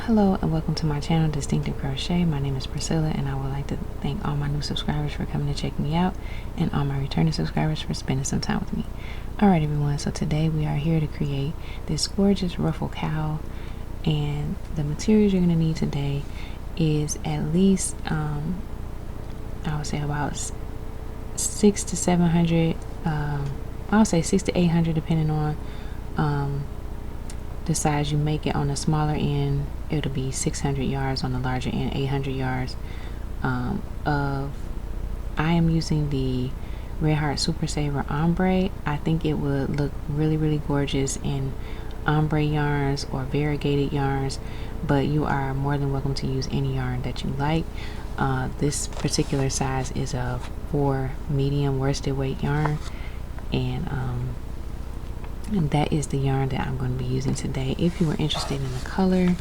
Hello and welcome to my channel, Distinctive Crochet. My name is Priscilla and I would like to thank all my new subscribers for coming to check me out and all my returning subscribers for spending some time with me. Alright everyone, so today we are here to create this gorgeous ruffle cowl, and the materials you're going to need today is at least I would say about 600 to 700, I would say 600 to 800 depending on the size you make it. On the smaller end it'll be 600 yards, on the larger end 800 yards of I am using the Red Heart Super Saver ombre. I think it would look really gorgeous in ombre yarns or variegated yarns, but you are more than welcome to use any yarn that you like. This particular size is a 4 medium worsted weight yarn, and that is the yarn that I'm going to be using today. If you are interested in the color,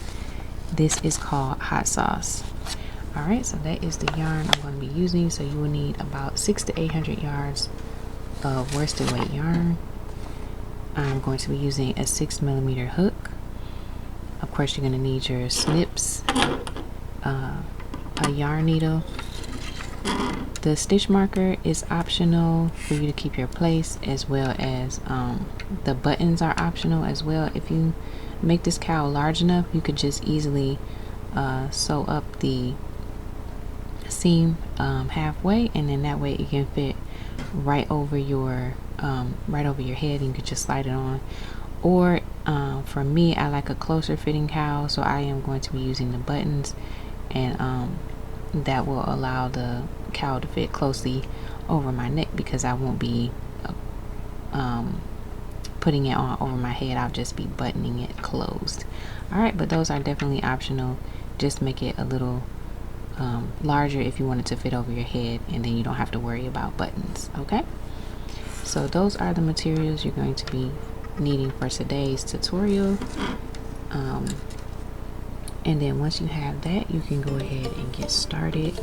this is called Hot Sauce. Alright, so that is the yarn I'm going to be using. So you will need about 600 to 800 yards of worsted weight yarn. I'm going to be using a 6mm hook. Of course, you're going to need your snips, a yarn needle. The stitch marker is optional for you to keep your place, as well as the buttons are optional as well. If you make this cowl large enough, you could just easily sew up the seam halfway, and then that way it can fit right over your head, and you could just slide it on. Or for me, I like a closer fitting cowl, so I am going to be using the buttons, and that will allow the cowl to fit closely over my neck, because I won't be putting it on over my head. I'll just be buttoning it closed. Alright, but those are definitely optional. Just make it a little larger if you want it to fit over your head, and then you don't have to worry about buttons. Okay, so those are the materials you're going to be needing for today's tutorial. And then once you have that, you can go ahead and get started.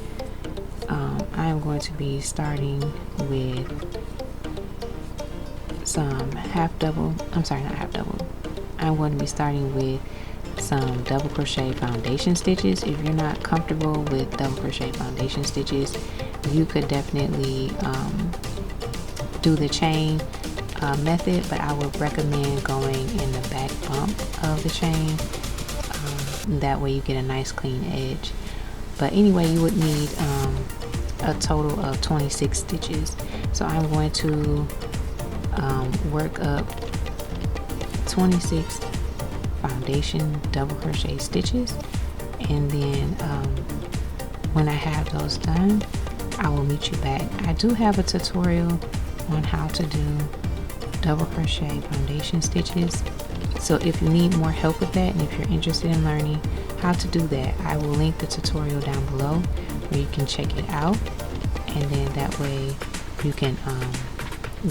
I am going to be starting with some I'm going to be starting with some double crochet foundation stitches. If you're not comfortable with double crochet foundation stitches, you could definitely do the chain method, but I would recommend going in the back bump of the chain. That way you get a nice clean edge. But anyway, you would need a total of 26 stitches. So I'm going to work up 26 foundation double crochet stitches, and then when I have those done, I will meet you back. I do have a tutorial on how to do double crochet foundation stitches, so if you need more help with that, and if you're interested in learning how to do that, I will link the tutorial down below where you can check it out, and then that way you can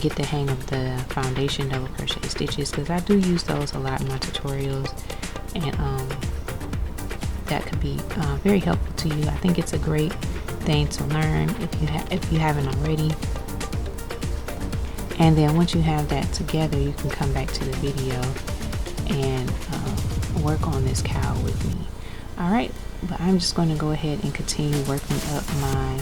get the hang of the foundation double crochet stitches, because I do use those a lot in my tutorials, and that could be very helpful to you. I think it's a great thing to learn if you haven't already. And then once you have that together, you can come back to the video and work on this cowl with me. Alright, but I'm just going to go ahead and continue working up my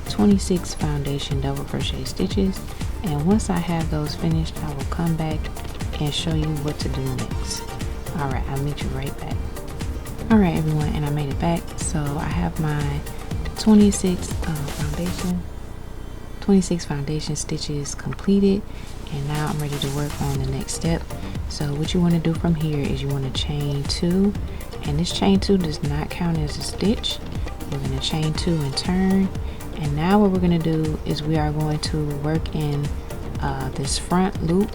26 foundation double crochet stitches, and once I have those finished, I will come back and show you what to do next. Alright, I'll meet you right back. Alright everyone, and I made it back. So I have my 26 foundation stitches completed, and now I'm ready to work on the next step. So what you want to do from here is you want to chain 2, and this chain 2 does not count as a stitch. We're going to chain 2 and turn, and now what we're going to do is we are going to work in this front loop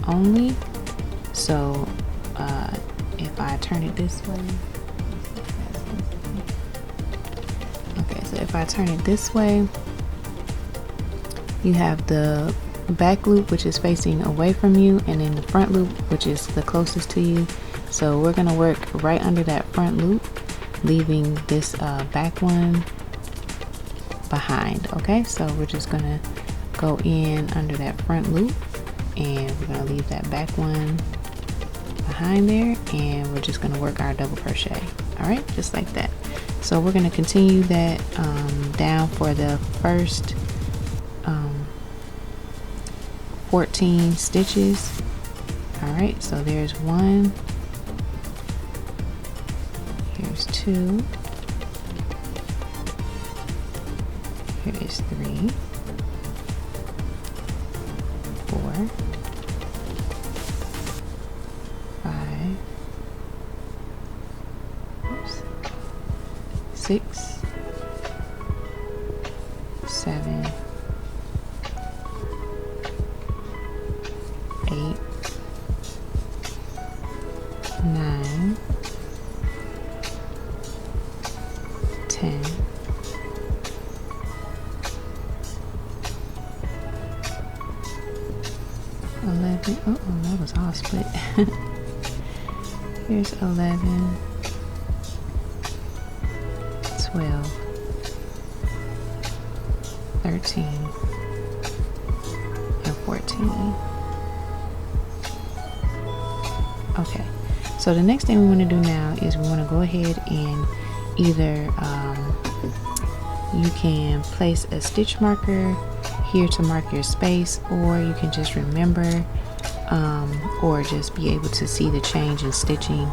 only. So if I turn it this way, okay, so if I turn it this way, you have the back loop, which is facing away from you, and then the front loop, which is the closest to you. So we're going to work right under that front loop, leaving this back one behind. Okay, so we're just going to go in under that front loop, and we're going to leave that back one behind there, and we're just going to work our double crochet. All right, just like that. So we're going to continue that down for the first 14 stitches. All right, so there's 1, here's 2, here is 3, 4, 5, 6, 7, 8, 9, 10, 11. Oh, that was all split. Here's 11, 12, 13, and 14. Okay, so the next thing we want to do now is we want to go ahead and either you can place a stitch marker here to mark your space, or you can just remember or just be able to see the change in stitching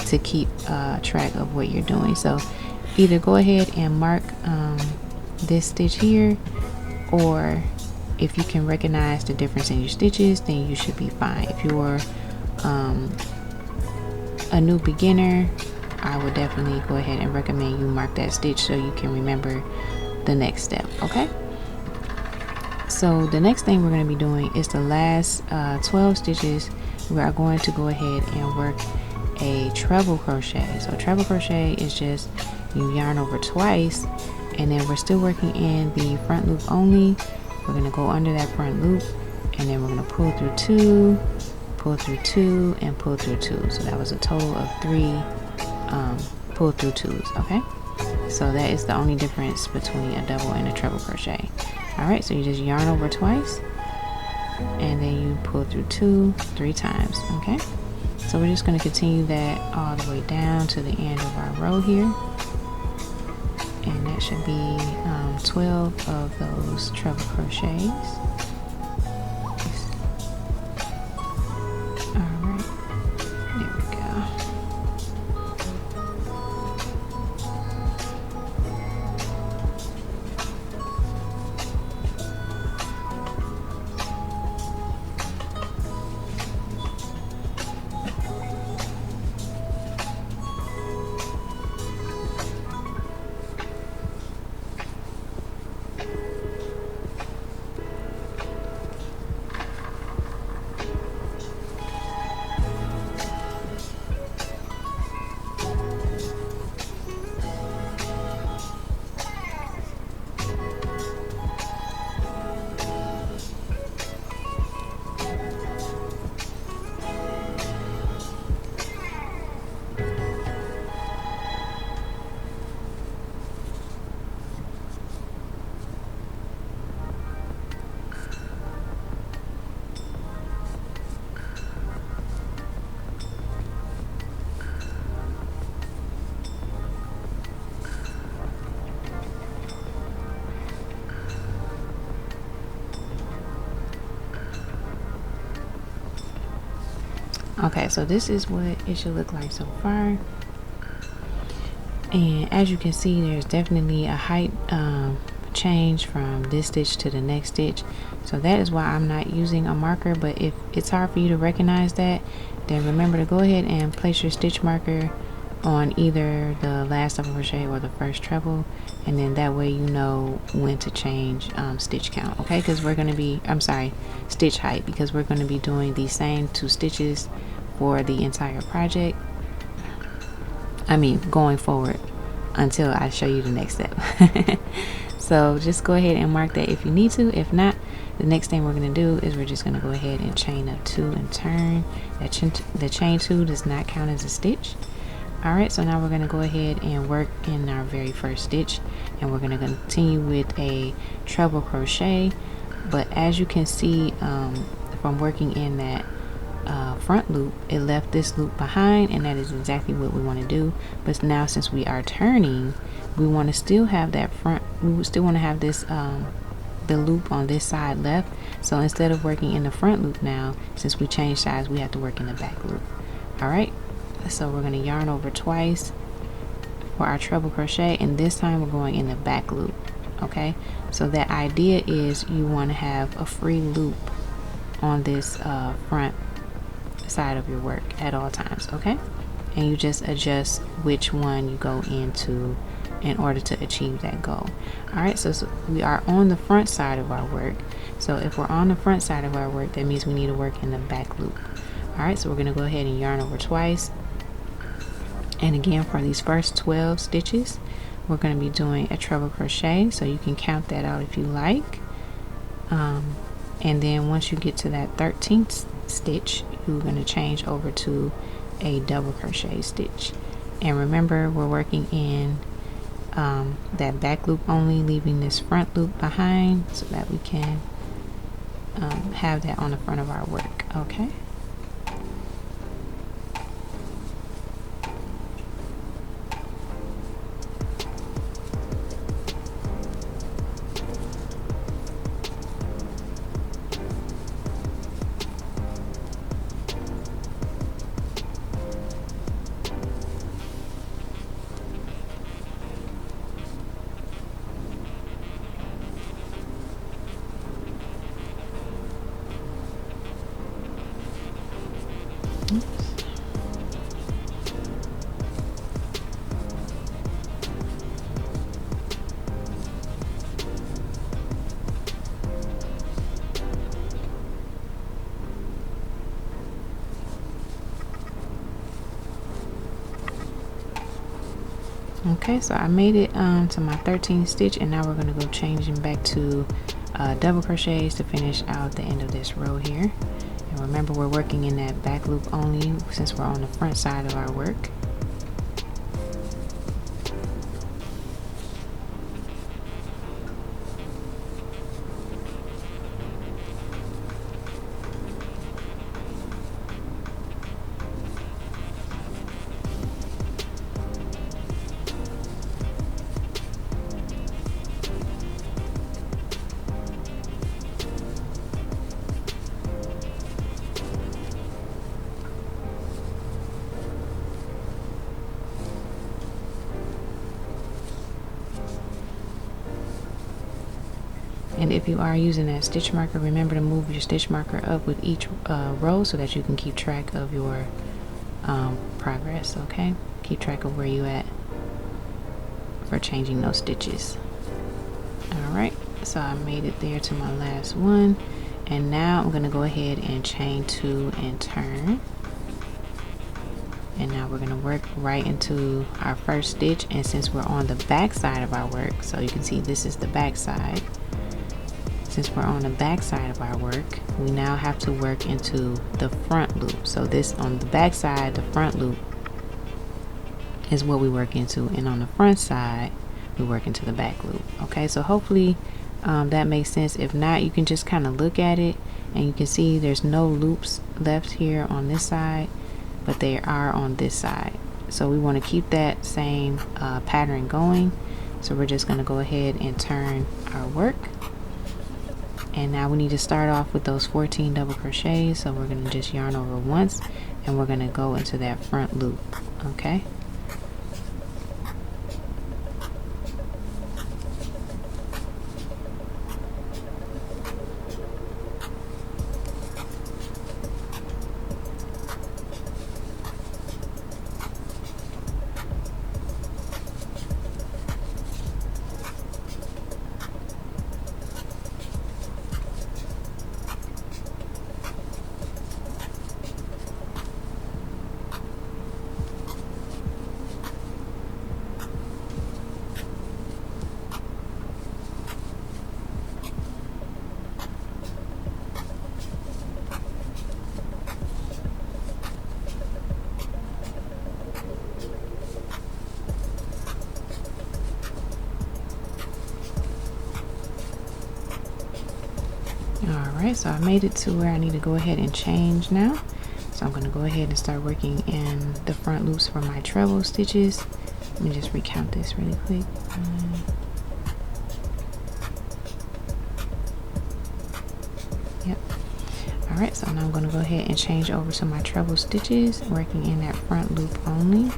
to keep track of what you're doing. So either go ahead and mark this stitch here, or if you can recognize the difference in your stitches, then you should be fine. If you're a new beginner, I would definitely go ahead and recommend you mark that stitch so you can remember the next step. Okay, so the next thing we're going to be doing is the last 12 stitches. We are going to go ahead and work a treble crochet. So treble crochet is just you yarn over twice, and then we're still working in the front loop only. We're going to go under that front loop, and then we're going to pull through 2, pull through 2, and pull through 2. So that was a total of 3 pull through 2s. Okay, so that is the only difference between a double and a treble crochet. All right, so you just yarn over twice, and then you pull through 2 3 times. Okay, so we're just going to continue that all the way down to the end of our row here, and that should be 12 of those treble crochets. Okay, so this is what it should look like so far, and as you can see, there's definitely a height change from this stitch to the next stitch. So that is why I'm not using a marker, but if it's hard for you to recognize that, then remember to go ahead and place your stitch marker on either the last double crochet or the first treble, and then that way you know when to change stitch count. Okay, because we're going to be stitch height, because we're going to be doing the same 2 stitches for the entire project. I mean, going forward until I show you the next step. So just go ahead and mark that if you need to. If not, the next thing we're going to do is we're just going to go ahead and chain up 2 and turn. The chain 2 does not count as a stitch. Alright, so now we're going to go ahead and work in our very first stitch, and we're going to continue with a treble crochet. But as you can see from working in that front loop, it left this loop behind, and that is exactly what we want to do. But now since we are turning, we want to still have that front, we would still want to have this the loop on this side left. So instead of working in the front loop now, since we changed sides, we have to work in the back loop. All right, so we're going to yarn over twice for our treble crochet, and this time we're going in the back loop. Okay, so that idea is you want to have a free loop on this front side of your work at all times. Okay, and you just adjust which one you go into in order to achieve that goal. All right, so we are on the front side of our work. So if we're on the front side of our work, that means we need to work in the back loop. All right, so we're going to go ahead and yarn over twice. And again, for these first 12 stitches, we're going to be doing a treble crochet, so you can count that out if you like. And then once you get to that 13th stitch, you're going to change over to a double crochet stitch. And remember, we're working in that back loop only, leaving this front loop behind so that we can have that on the front of our work. Okay. Okay, so I made it to my 13th stitch, and now we're going to go changing back to double crochets to finish out the end of this row here. And remember, we're working in that back loop only since we're on the front side of our work. And if you are using that stitch marker, remember to move your stitch marker up with each row so that you can keep track of your progress. Okay, keep track of where you at for changing those stitches. All right, so I made it there to my last one, and now I'm going to go ahead and chain 2 and turn. And now we're going to work right into our first stitch, and since we're on the back side of our work, so you can see this is the back side. Since we're on the back side of our work, we now have to work into the front loop. So this on the back side, the front loop is what we work into, and on the front side we work into the back loop. Okay, so hopefully that makes sense. If not, you can just kind of look at it and you can see there's no loops left here on this side, but they are on this side. So we want to keep that same pattern going. So we're just going to go ahead and turn our work. And now we need to start off with those 14 double crochets. So we're going to just yarn over once, and we're going to go into that front loop. Okay. Alright, so I made it to where I need to go ahead and change now. So I'm going to go ahead and start working in the front loops for my treble stitches. Let me just recount this really quick. Yep. Alright, so now I'm going to go ahead and change over to my treble stitches, working in that front loop only.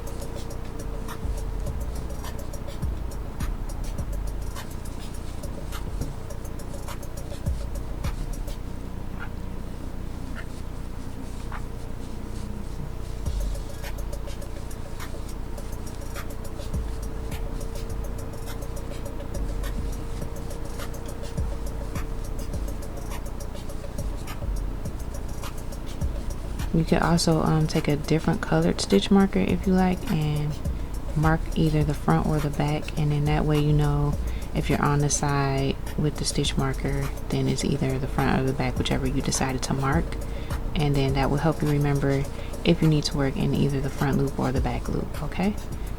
You could also take a different colored stitch marker if you like and mark either the front or the back, and then that way you know if you're on the side with the stitch marker, then it's either the front or the back, whichever you decided to mark, and then that will help you remember if you need to work in either the front loop or the back loop. Okay,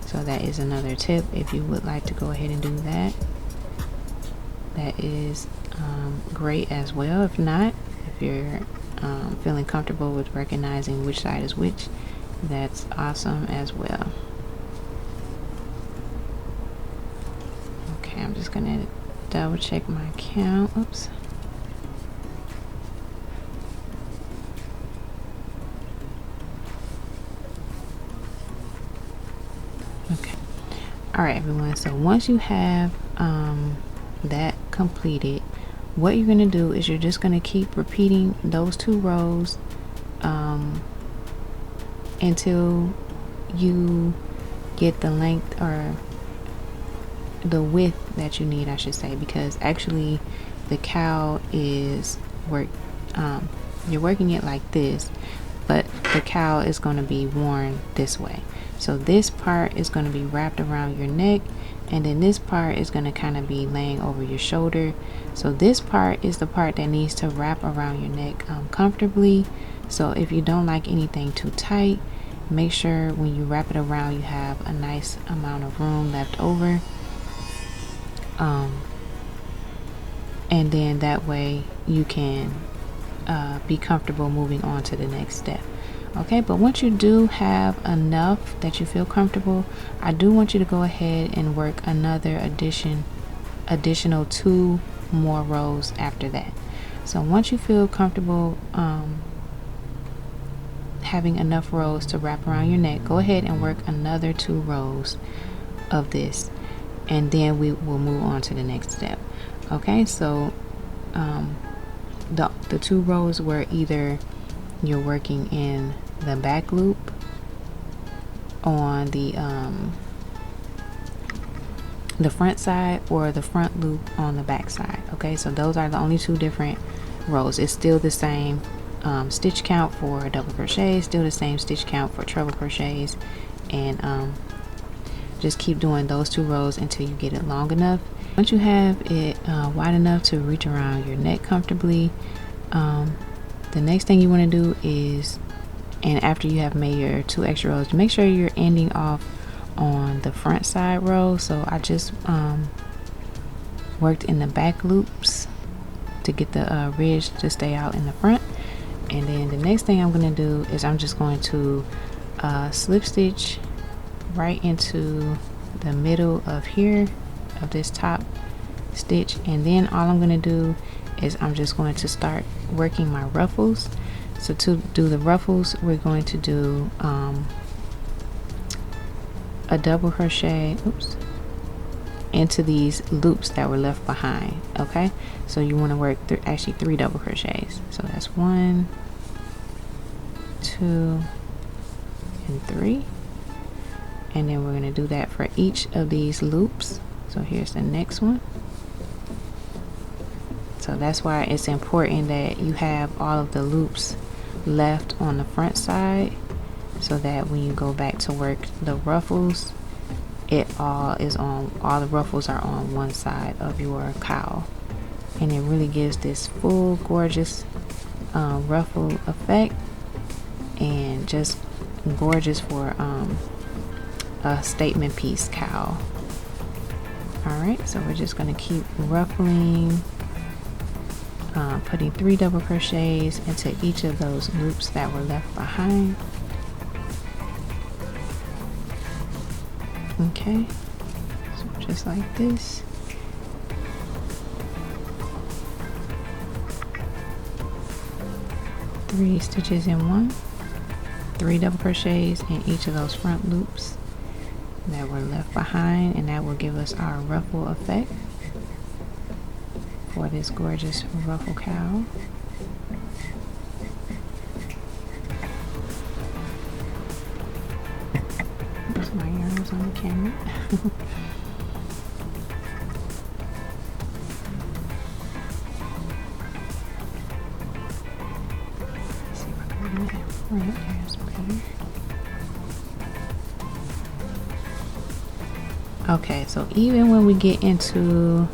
so that is another tip if you would like to go ahead and do that. That is great as well. If not, if you're feeling comfortable with recognizing which side is which, that's awesome as well. Okay, I'm just gonna double check my count. Oops. Okay. All right, everyone. So once you have that completed, what you're going to do is you're just going to keep repeating those 2 rows until you get the length or the width that you need, I should say, because actually the cowl is you're working it like this, but the cowl is going to be worn this way. So this part is going to be wrapped around your neck, and then this part is going to kind of be laying over your shoulder. So this part is the part that needs to wrap around your neck comfortably. So if you don't like anything too tight, make sure when you wrap it around you have a nice amount of room left over, and then that way you can be comfortable moving on to the next step. Okay, but once you do have enough that you feel comfortable, I do want you to go ahead and work another additional 2 more rows after that. So once you feel comfortable having enough rows to wrap around your neck, go ahead and work another 2 rows of this, and then we will move on to the next step. Okay, so the 2 rows where either you're working in the back loop on the front side or the front loop on the back side. Okay, so those are the only 2 different rows. It's still the same stitch count for double crochet, still the same stitch count for treble crochets, and just keep doing those 2 rows until you get it long enough. Once you have it wide enough to reach around your neck comfortably, the next thing you want to do is, and after you have made your 2 extra rows, make sure you're ending off on the front side row. So I just worked in the back loops to get the ridge to stay out in the front, and then the next thing I'm going to do is I'm just going to slip stitch right into the middle of here of this top stitch, and then all I'm going to do is I'm just going to start working my ruffles. So to do the ruffles, we're going to do a double crochet into these loops that were left behind. Okay, so you want to work actually 3 double crochets. So that's 1, 2, and 3, and then we're going to do that for each of these loops. So here's the next one. So that's why it's important that you have all of the loops left on the front side, so that when you go back to work the ruffles, all the ruffles are on one side of your cowl, and it really gives this full gorgeous ruffle effect, and just gorgeous for a statement piece cowl. Alright, so we're just going to keep ruffling putting 3 double crochets into each of those loops that were left behind. Okay, so just like this. Three stitches in one, 3 double crochets in each of those front loops that were left behind, and that will give us our ruffle effect for this gorgeous ruffle cowl. There's my yarns on the camera. Right, there's better. Okay, so even when we get into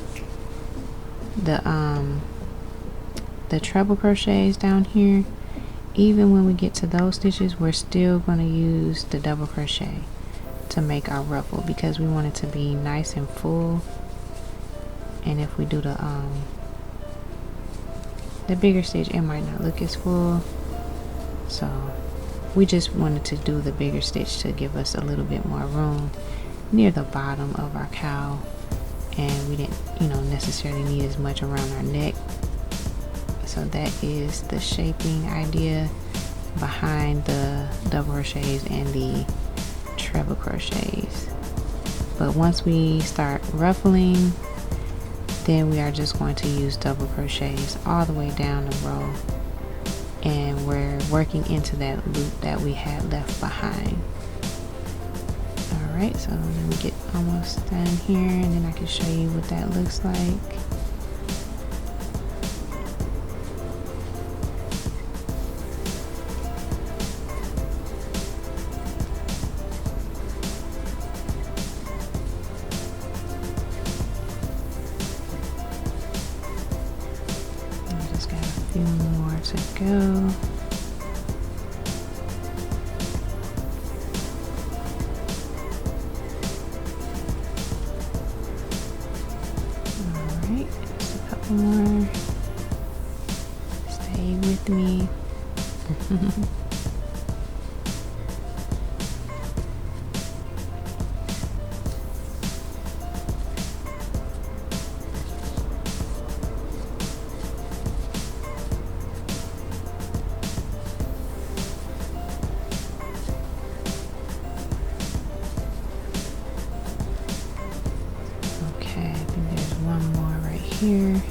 the treble crochets down here, even when we get to those stitches, we're still going to use the double crochet to make our ruffle, because we want it to be nice and full. And if we do the bigger stitch, it might not look as full. So we just wanted to do the bigger stitch to give us a little bit more room near the bottom of our cowl, and we didn't, necessarily need as much around our neck. So that is the shaping idea behind the double crochets and the treble crochets. But once we start ruffling, then we are just going to use double crochets all the way down the row, and we're working into that loop that we had left behind. Alright, so then we get almost done here, and then I can show you what that looks like. I just got a few more to go. More. Stay with me. Okay, I think there's one more right here.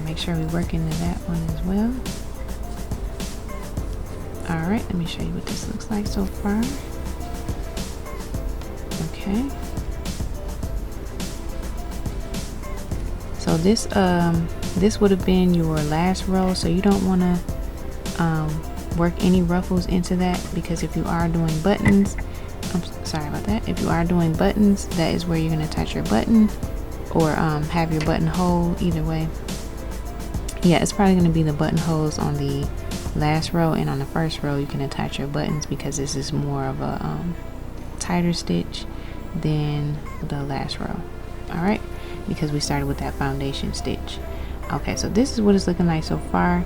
Make sure we work into that one as well. Alright, let me show you what this looks like so far. Okay. So this would have been your last row, so you don't want to work any ruffles into that, because if you are doing buttons, I'm sorry about that, if you are doing buttons, that is where you're going to attach your button, or have your buttonhole, either way. Yeah, it's probably going to be the buttonholes on the last row, and on the first row you can attach your buttons, because this is more of a tighter stitch than the last row. Alright, because we started with that foundation stitch. Okay, so this is what it's looking like so far,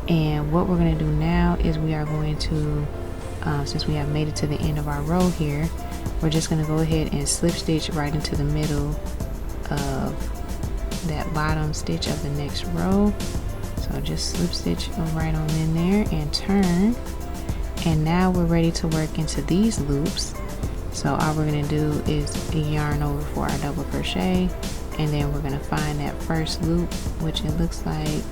and what we're going to do now is we are going to, since we have made it to the end of our row here, we're just going to go ahead and slip stitch right into the middle of that bottom stitch of the next row. So just slip stitch right on in there and turn, and now we're ready to work into these loops. So all we're going to do is yarn over for our double crochet, and then we're going to find that first loop, which it looks like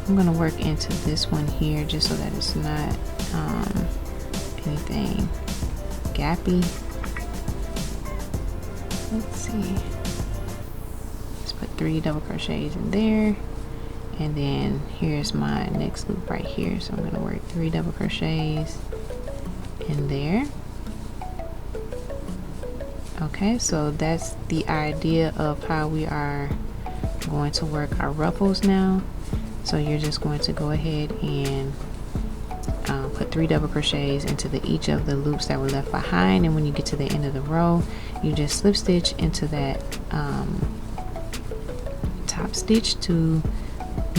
I'm going to work into this one here just so that it's not anything gappy. Let's see. Put 3 double crochets in there, and then here's my next loop right here, so I'm going to work 3 double crochets in there. Okay, so that's the idea of how we are going to work our ruffles now. So you're just going to go ahead and put 3 double crochets into each of the loops that were left behind, and when you get to the end of the row, you just slip stitch into that top stitch to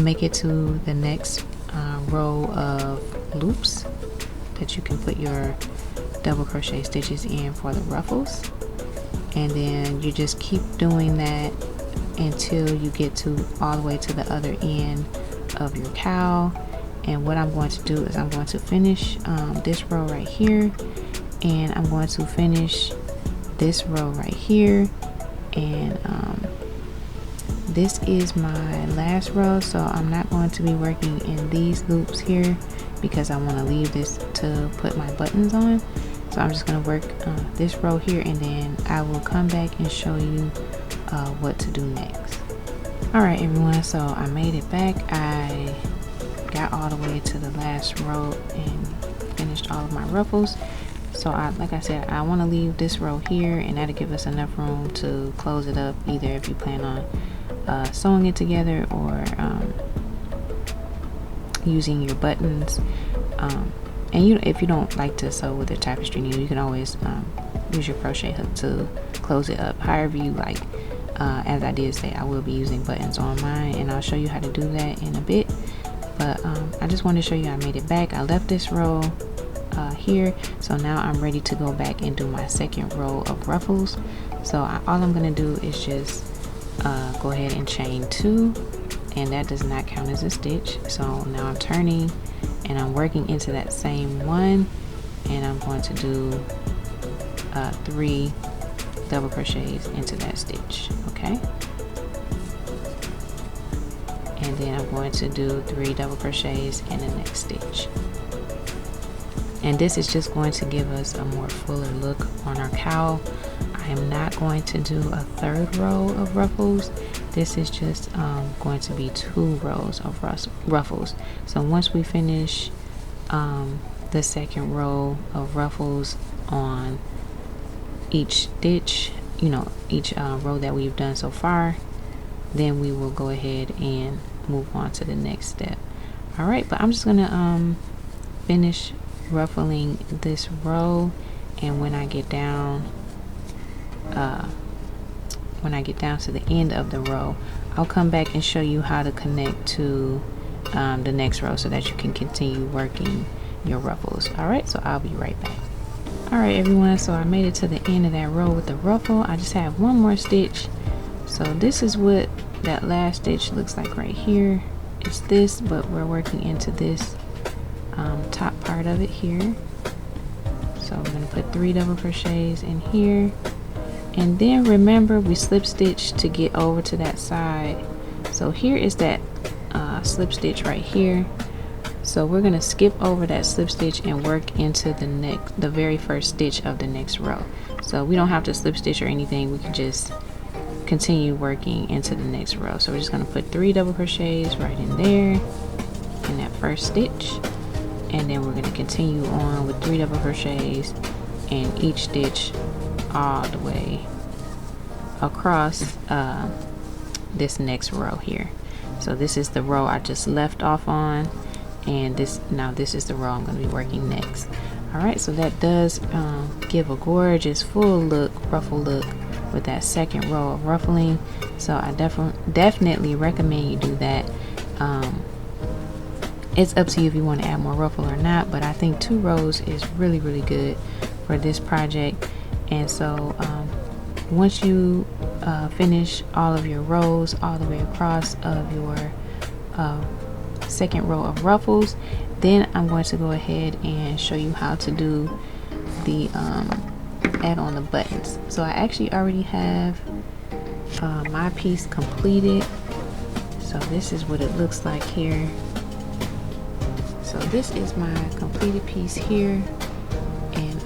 make it to the next row of loops that you can put your double crochet stitches in for the ruffles. And then you just keep doing that until you get to all the way to the other end of your cowl. And what I'm going to do is I'm going to finish this row right here, and I'm going to finish this row right here, and this is my last row, so I'm not going to be working in these loops here because I want to leave this to put my buttons on. So I'm just going to work this row here, and then I will come back and show you what to do next. Alright everyone, so I made it back. I got all the way to the last row and finished all of my ruffles. So like I said, I want to leave this row here, and that'll give us enough room to close it up, either if you plan on sewing it together or using your buttons. And if you don't like to sew with a tapestry needle, you can always use your crochet hook to close it up, however you like. As I did say, I will be using buttons on mine, and I'll show you how to do that in a bit. But I just wanted to show you I made it back. I left this row here, so now I'm ready to go back and do my second row of ruffles. So all I'm going to do is just go ahead and chain 2, and that does not count as a stitch. So now I'm turning and I'm working into that same one, and I'm going to do 3 double crochets into that stitch. Okay, and then I'm going to do 3 double crochets in the next stitch. And this is just going to give us a more fuller look on our cowl. I am not going to do a 3rd row of ruffles. This is just going to be 2 rows of ruffles. So once we finish the second row of ruffles on each stitch, each row that we've done so far, then we will go ahead and move on to the next step. All right, but I'm just gonna finish ruffling this row, and when I get down to the end of the row, I'll come back and show you how to connect to the next row so that you can continue working your ruffles. All right, so I'll be right back. All right everyone, so I made it to the end of that row with the ruffle. I just have one more stitch. So this is what that last stitch looks like right here. It's this, but we're working into this top part of it here. So we're going to put 3 double crochets in here, and then remember we slip stitch to get over to that side. So here is that slip stitch right here. So we're going to skip over that slip stitch and work into the very first stitch of the next row. So we don't have to slip stitch or anything, we can just continue working into the next row. So we're just going to put 3 double crochets right in there in that first stitch, and then we're going to continue on with 3 double crochets in each stitch all the way across this next row here. So this is the row I just left off on, and this is the row I'm going to be working next. All right, so that does give a gorgeous full look, ruffle look with that second row of ruffling. So I definitely recommend you do that. It's up to you if you want to add more ruffle or not, but I think 2 rows is really good for this project. And so once you finish all of your rows all the way across of your second row of ruffles, then I'm going to go ahead and show you how to do the add on the buttons. So I actually already have my piece completed. So this is what it looks like here. So this is my completed piece here, and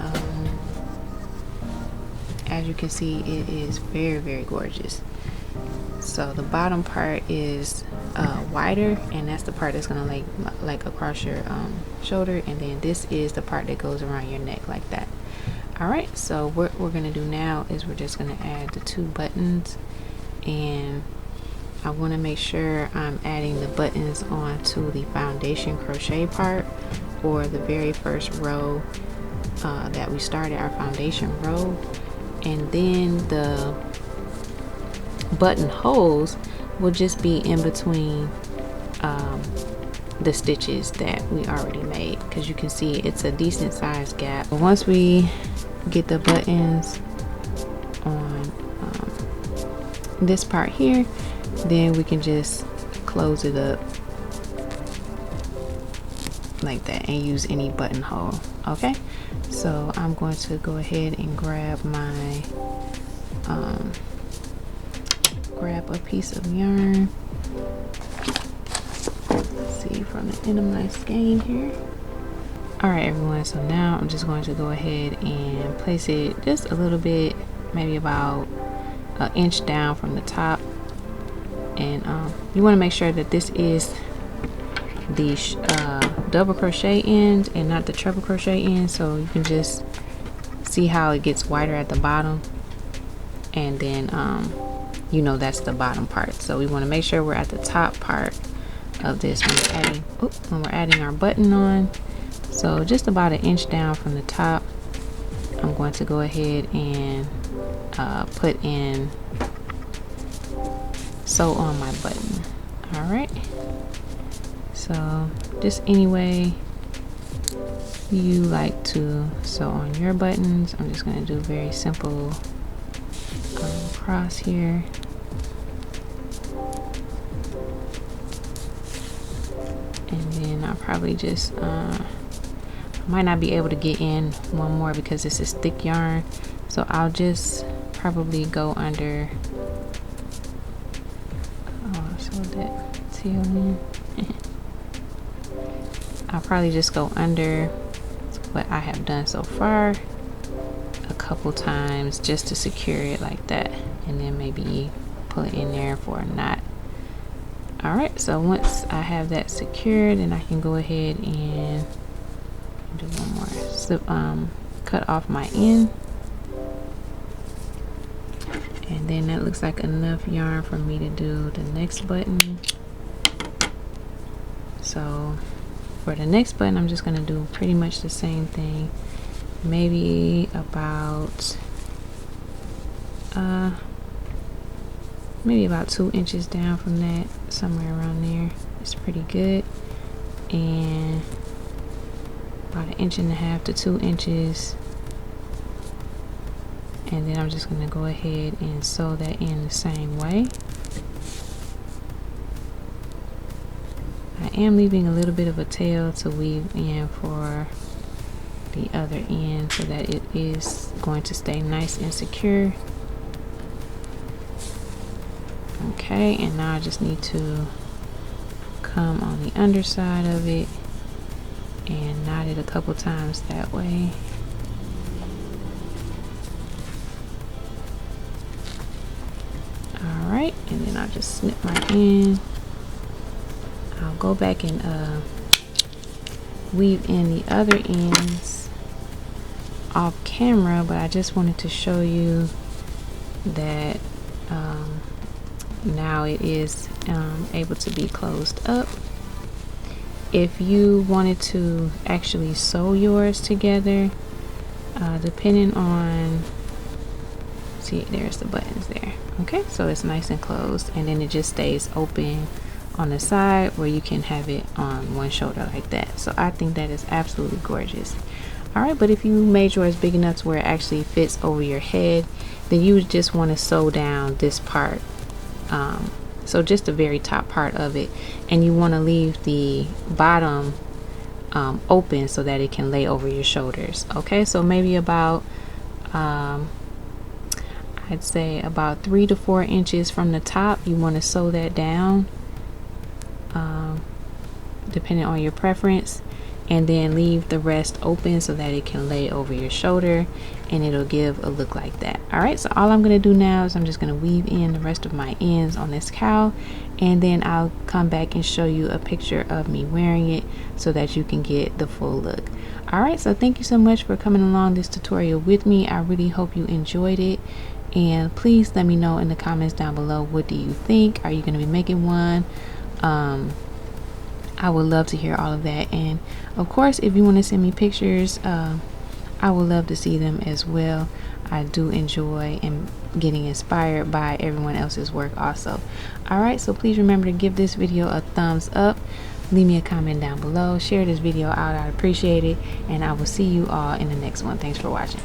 as you can see, it is very gorgeous. So the bottom part is wider, and that's the part that's gonna like across your shoulder, and then this is the part that goes around your neck like that. All right, so what we're gonna do now is we're just gonna add the 2 buttons, and I want to make sure I'm adding the buttons onto the foundation crochet part, or the very first row that we started, our foundation row. And then the button holes, will just be in between the stitches that we already made, because you can see it's a decent sized gap. But once we get the buttons on this part here, then we can just close it up like that and use any buttonhole. Okay, so I'm going to go ahead and grab my grab a piece of yarn. See from the end of my skein here. All right, everyone, so now I'm just going to go ahead and place it just a little bit, maybe about an inch down from the top. And you want to make sure that this is the double crochet end and not the treble crochet end, so you can just see how it gets wider at the bottom, and then you know that's the bottom part. So we want to make sure we're at the top part of this when we're adding our button on. So just about an inch down from the top, I'm going to go ahead and put in sew on my button. All right, so just any way you like to sew on your buttons. I'm just going to do very simple cross here. And then I'll probably just might not be able to get in one more because this is thick yarn, so I'll just probably go under that tail end. I'll probably just go under what I have done so far a couple times just to secure it like that, and then maybe pull it in there for a knot. All right, so once I have that secured, then I can go ahead and do one more. So cut off my end, and then that looks like enough yarn for me to do the next button. So for the next button, I'm just gonna do pretty much the same thing, maybe about 2 inches down from that, somewhere around there. It's pretty good. And about 1.5 inches to 2 inches, and then I'm just going to go ahead and sew that in the same way. I am leaving a little bit of a tail to weave in for the other end so that it is going to stay nice and secure. Okay, and now I just need to come on the underside of it and knot it a couple times that way. Alright, and then I'll just snip my end. I'll go back and weave in the other ends off camera, but I just wanted to show you that now it is able to be closed up. If you wanted to actually sew yours together, depending on, see, there's the buttons there. Okay, so it's nice and closed, and then it just stays open on the side where you can have it on one shoulder like that. So I think that is absolutely gorgeous. All right, but if you made yours big enough to where it actually fits over your head, then you would just want to sew down this part, so just the very top part of it, and you want to leave the bottom open so that it can lay over your shoulders. Okay, so maybe about I'd say about 3 to 4 inches from the top, you want to sew that down, depending on your preference, and then leave the rest open so that it can lay over your shoulder, and it'll give a look like that. All right, so all I'm going to do now is I'm just going to weave in the rest of my ends on this cowl, and then I'll come back and show you a picture of me wearing it so that you can get the full look. All right, so thank you so much for coming along this tutorial with me. I really hope you enjoyed it, and please let me know in the comments down below, what do you think? Are you going to be making one? I would love to hear all of that, and of course if you want to send me pictures, I would love to see them as well. I do enjoy and getting inspired by everyone else's work also. Alright, so please remember to give this video a thumbs up, leave me a comment down below, share this video out, I'd appreciate it, and I will see you all in the next one. Thanks for watching.